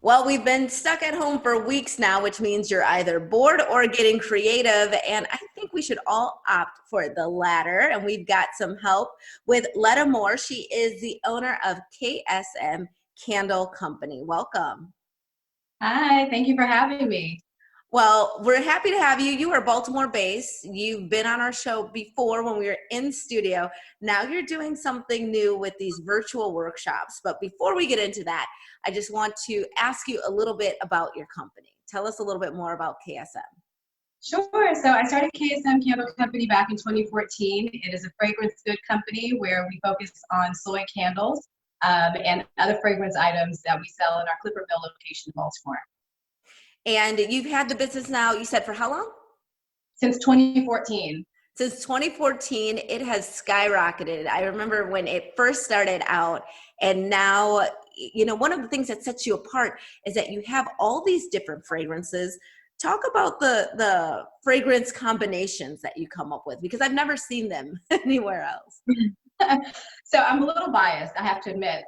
Well, we've been stuck at home for weeks now, which means you're either bored or getting creative. And I think we should all opt for the latter. And we've got some help with wmar. She is the owner of KSM Candle Company. Welcome. Hi, thank you for having me. Well, we're happy to have you. You are Baltimore based. You've been on our show before when we were in studio. Now you're doing something new with these virtual workshops. But before we get into that, I just want to ask you a little bit about your company. Tell us a little bit more about KSM. Sure. So I started KSM Candle Company back in 2014. It is a fragrance good company where we focus on soy candles and other fragrance items that we sell in our Clipper Mill location in Baltimore. And you've had the business now, you said, for how long? Since 2014. Since 2014, it has skyrocketed. I remember when it first started out, and now, one of the things that sets you apart is that you have all these different fragrances. Talk about the fragrance combinations that you come up with, because I've never seen them anywhere else. So I'm a little biased, I have to admit.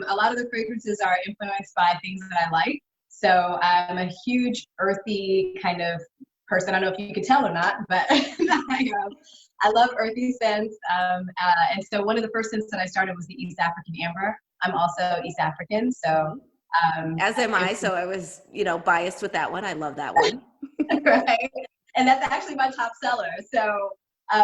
A lot of the fragrances are influenced by things that I like. So I'm a huge earthy kind of person. I don't know if you could tell or not, but I love earthy scents. And so one of the first scents that I started was the East African Amber. I'm also East African, so. As am I, so I was, biased with that one. I love that one. Right. And that's actually my top seller. So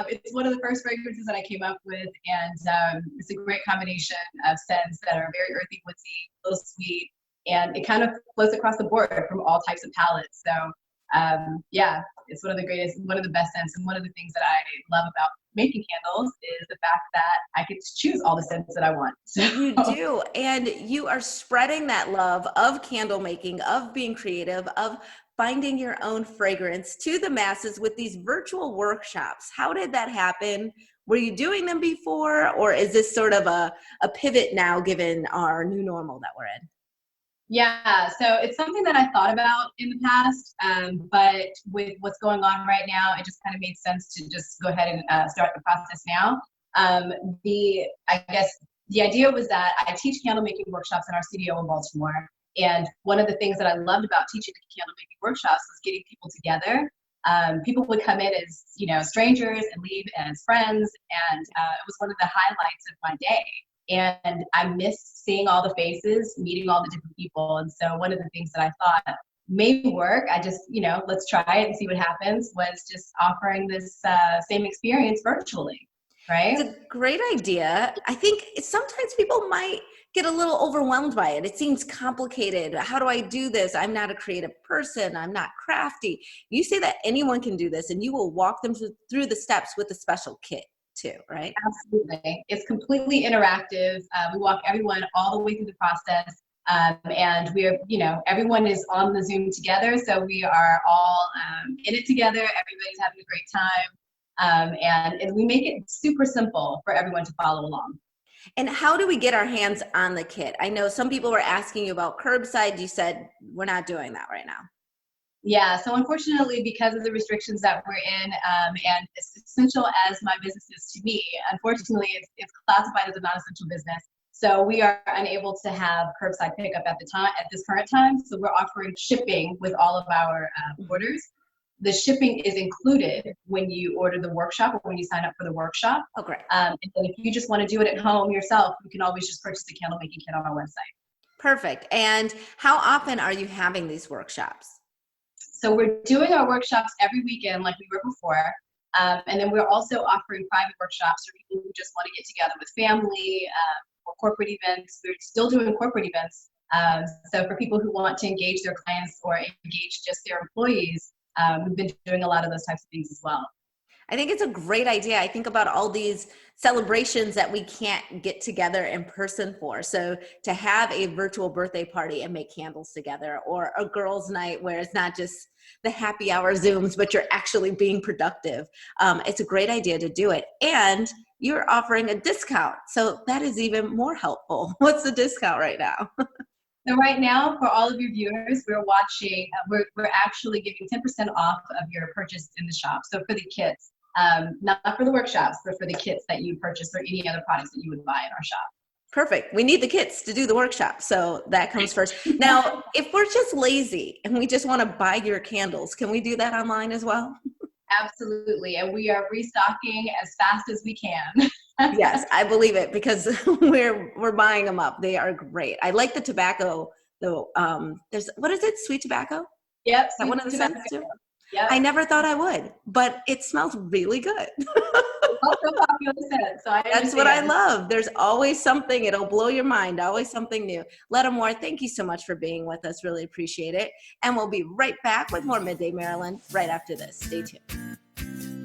it's one of the first fragrances that I came up with, and it's a great combination of scents that are very earthy, woodsy, a little sweet, and it kind of flows across the board from all types of palettes. So yeah, it's one of the greatest, one of the best scents, and one of the things that I love about making candles is the fact that I get to choose all the scents that I want. So. You do, and you are spreading that love of candle making, of being creative, of finding your own fragrance to the masses with these virtual workshops. How did that happen? Were you doing them before, or is this sort of a pivot now given our new normal that we're in? Yeah, so it's something that I thought about in the past, but with what's going on right now, it just kind of made sense to just go ahead and start the process now. I guess the idea was that I teach candle making workshops in our studio in Baltimore, and one of the things that I loved about teaching the candle making workshops was getting people together. People would come in as strangers and leave as friends, and it was one of the highlights of my day. And I missed seeing all the faces, meeting all the different people. And so one of the things that I thought may work, I just, let's try it and see what happens, was just offering this same experience virtually, right? It's a great idea. I think sometimes people might get a little overwhelmed by it. It seems complicated. How do I do this? I'm not a creative person. I'm not crafty. You say that anyone can do this, and you will walk them through the steps with a special kit too, right? Absolutely. It's completely interactive. We walk everyone all the way through the process. And we are, everyone is on the Zoom together. So we are all in it together. Everybody's having a great time. And we make it super simple for everyone to follow along. And how do we get our hands on the kit? I know some people were asking you about curbside. You said we're not doing that right now. Yeah, so unfortunately, because of the restrictions that we're in, and as essential as my business is to me, unfortunately, it's classified as a non-essential business. So we are unable to have curbside pickup at this current time. So we're offering shipping with all of our orders. The shipping is included when you order the workshop or when you sign up for the workshop. Oh, great. And then if you just want to do it at home yourself, you can always just purchase a candle making kit on our website. Perfect. And how often are you having these workshops? So we're doing our workshops every weekend like we were before. And then we're also offering private workshops for people who just want to get together with family or corporate events. We're still doing corporate events. So for people who want to engage their clients or engage just their employees, we've been doing a lot of those types of things as well. I think it's a great idea. I think about all these celebrations that we can't get together in person for. So to have a virtual birthday party and make candles together, or a girls' night where it's not just the happy hour Zooms, but you're actually being productive. It's a great idea to do it. And you're offering a discount. So that is even more helpful. What's the discount right now? So right now, for all of your viewers, we're actually giving 10% off of your purchase in the shop. So for the kits, not for the workshops, but for the kits that you purchase or any other products that you would buy in our shop. Perfect. We need the kits to do the workshop. So that comes first. Now, if we're just lazy and we just want to buy your candles, can we do that online as well? Absolutely. And we are restocking as fast as we can. Yes, I believe it because we're buying them up. They are great. I like the tobacco though. There's what is it? Sweet tobacco? Is Yep. that Sweet one of the tobacco. scents too? Yep. I never thought I would, but it smells really good. Also popular scent, so I That's what I understand. love. There's always something, it'll blow your mind, always something new. Lattimore, thank you so much for being with us. Really appreciate it. And we'll be right back with more Midday Maryland right after this. Stay tuned.